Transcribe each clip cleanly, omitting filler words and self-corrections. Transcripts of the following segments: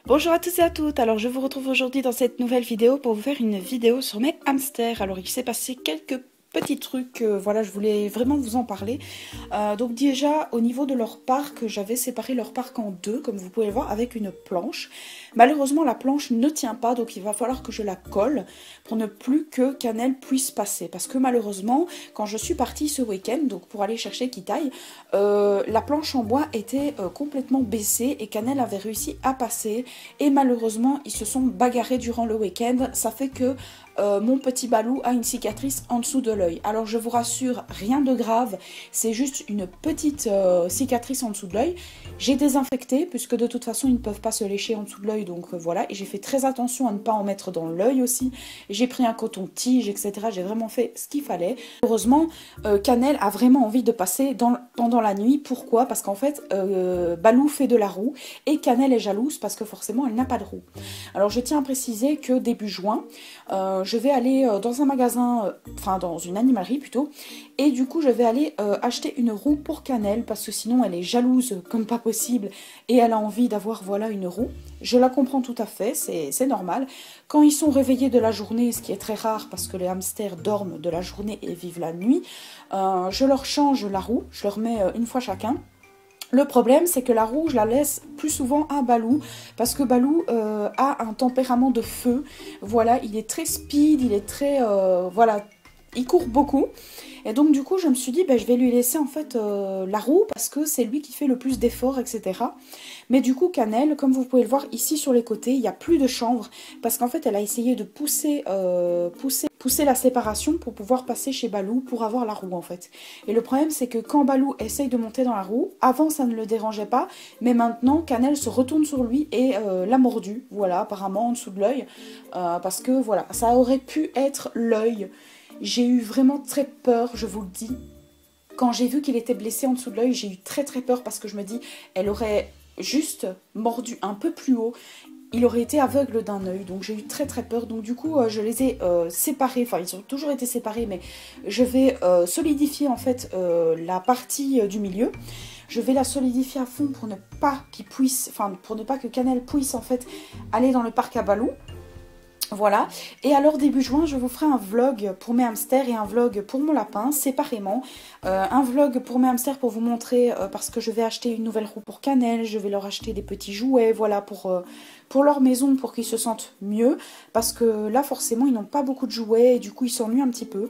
Bonjour à tous et à toutes, alors je vous retrouve aujourd'hui dans cette nouvelle vidéo pour vous faire une vidéo sur mes hamsters. Alors il s'est passé quelques petits trucs, voilà, je voulais vraiment vous en parler. Donc déjà au niveau de leur parc, j'avais séparé leur parc en deux, comme vous pouvez le voir, avec une planche. Malheureusement la planche ne tient pas, donc il va falloir que je la colle pour ne plus que Cannelle puisse passer. Parce que malheureusement, quand je suis partie ce week-end, donc pour aller chercher Kitaï, la planche en bois était complètement baissée et Cannelle avait réussi à passer. Et malheureusement, ils se sont bagarrés durant le week-end. Ça fait que mon petit Balou a une cicatrice en dessous de l'œil. Alors je vous rassure, rien de grave. C'est juste une petite cicatrice en dessous de l'œil. J'ai désinfecté, puisque de toute façon, ils ne peuvent pas se lécher en dessous de l'œil. Donc voilà. Et j'ai fait très attention à ne pas en mettre dans l'œil aussi. J'ai pris un coton-tige, etc. J'ai vraiment fait ce qu'il fallait. Heureusement, Cannelle a vraiment envie de passer pendant la nuit. Pourquoi? Parce qu'en fait, Balou fait de la roue et Cannelle est jalouse parce que forcément, elle n'a pas de roue. Alors je tiens à préciser que début juin, je vais aller dans un magasin, enfin dans une animalerie plutôt, et du coup je vais aller acheter une roue pour Cannelle parce que sinon elle est jalouse comme pas possible et elle a envie d'avoir voilà une roue. Je la comprends tout à fait, c'est normal. Quand ils sont réveillés de la journée, ce qui est très rare parce que les hamsters dorment de la journée et vivent la nuit, je leur change la roue, je leur mets une fois chacun. Le problème, c'est que la roue, je la laisse plus souvent à Balou, parce que Balou a un tempérament de feu. Voilà, il est très speed, il est très... voilà, il court beaucoup. Et donc du coup, je me suis dit, ben, je vais lui laisser en fait la roue, parce que c'est lui qui fait le plus d'efforts, etc. Mais du coup, Cannelle, comme vous pouvez le voir ici sur les côtés, il n'y a plus de chanvre, parce qu'en fait, elle a essayé de pousser la séparation pour pouvoir passer chez Balou pour avoir la roue en fait. Et le problème c'est que quand Balou essaye de monter dans la roue, avant ça ne le dérangeait pas, mais maintenant Cannelle se retourne sur lui et l'a mordu, voilà, apparemment en dessous de l'œil, parce que voilà, ça aurait pu être l'œil. J'ai eu vraiment très peur, je vous le dis. Quand j'ai vu qu'il était blessé en dessous de l'œil, j'ai eu très très peur parce que je me dis, elle aurait juste mordu un peu plus haut, il aurait été aveugle d'un œil, donc j'ai eu très très peur. Donc du coup, je les ai séparés, enfin ils ont toujours été séparés, mais je vais solidifier en fait la partie du milieu. Je vais la solidifier à fond pour ne pas qu'il puisse, enfin pour ne pas que Cannelle puisse en fait aller dans le parc à Balou. Voilà, et alors début juin, je vous ferai un vlog pour mes hamsters et un vlog pour mon lapin, séparément. Un vlog pour mes hamsters pour vous montrer, parce que je vais acheter une nouvelle roue pour Cannelle, je vais leur acheter des petits jouets, voilà, pour leur maison, pour qu'ils se sentent mieux. Parce que là, forcément, ils n'ont pas beaucoup de jouets et du coup, ils s'ennuient un petit peu.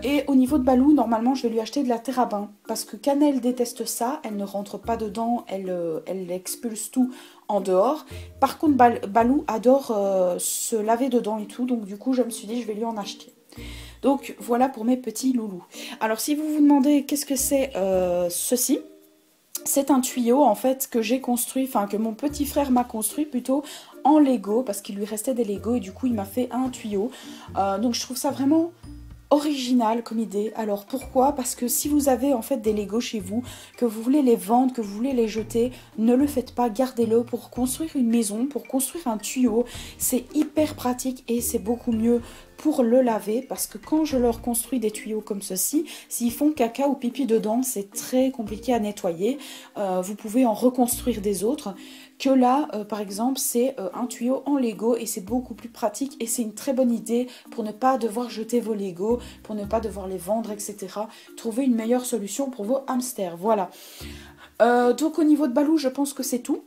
Et au niveau de Balou, normalement, je vais lui acheter de la terre à bain. Parce que Cannelle déteste ça, elle ne rentre pas dedans, elle expulse tout en dehors. Par contre, Balou adore se laver dedans et tout, donc du coup, je me suis dit, je vais lui en acheter. Donc, voilà pour mes petits loulous. Alors, si vous vous demandez qu'est-ce que c'est ceci, c'est un tuyau, en fait, que j'ai construit, enfin, que mon petit frère m'a construit plutôt en Lego, parce qu'il lui restait des Lego, et du coup, il m'a fait un tuyau. Donc, je trouve ça vraiment original comme idée. Alors pourquoi? Parce que si vous avez en fait des Lego chez vous, que vous voulez les vendre, que vous voulez les jeter, ne le faites pas, gardez-le pour construire une maison, pour construire un tuyau. C'est hyper pratique et c'est beaucoup mieux pour le laver parce que quand je leur construis des tuyaux comme ceci, s'ils font caca ou pipi dedans, c'est très compliqué à nettoyer. Vous pouvez en reconstruire des autres. Que là, par exemple, c'est un tuyau en Lego et c'est beaucoup plus pratique et c'est une très bonne idée pour ne pas devoir jeter vos Lego, pour ne pas devoir les vendre, etc. Trouver une meilleure solution pour vos hamsters, voilà. Donc au niveau de Balou, je pense que c'est tout.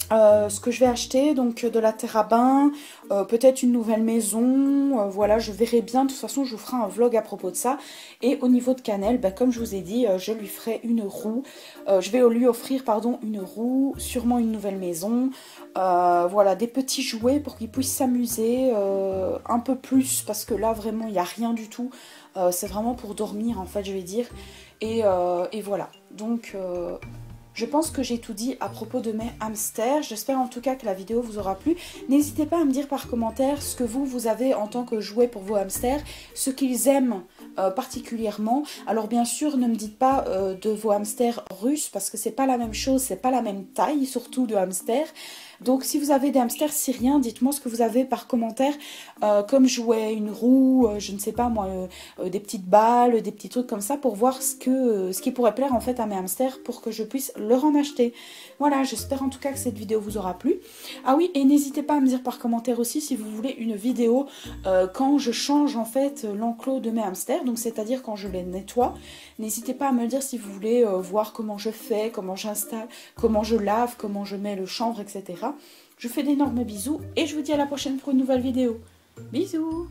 Ce que je vais acheter, donc de la terre à bain, peut-être une nouvelle maison, voilà, je verrai bien, de toute façon je vous ferai un vlog à propos de ça. Et au niveau de Cannelle, bah, comme je vous ai dit, je lui ferai une roue, je vais lui offrir, pardon, une roue, sûrement une nouvelle maison, voilà, des petits jouets pour qu'il puisse s'amuser un peu plus, parce que là vraiment il n'y a rien du tout, c'est vraiment pour dormir en fait, je vais dire, et voilà, donc... je pense que j'ai tout dit à propos de mes hamsters. J'espère en tout cas que la vidéo vous aura plu. N'hésitez pas à me dire par commentaire ce que vous avez en tant que jouet pour vos hamsters, ce qu'ils aiment particulièrement. Alors bien sûr, ne me dites pas de vos hamsters russes parce que c'est pas la même chose, c'est pas la même taille surtout de hamsters. Donc si vous avez des hamsters syriens, dites-moi ce que vous avez par commentaire, comme jouet, une roue, je ne sais pas moi, des petites balles, des petits trucs comme ça pour voir ce qui pourrait plaire en fait à mes hamsters pour que je puisse leur en acheter. Voilà, j'espère en tout cas que cette vidéo vous aura plu. Ah oui, et n'hésitez pas à me dire par commentaire aussi si vous voulez une vidéo quand je change en fait l'enclos de mes hamsters, donc c'est-à-dire quand je les nettoie. N'hésitez pas à me dire si vous voulez voir comment je fais, comment j'installe, comment je lave, comment je mets le chanvre, etc. Je vous fais d'énormes bisous et je vous dis à la prochaine pour une nouvelle vidéo. Bisous!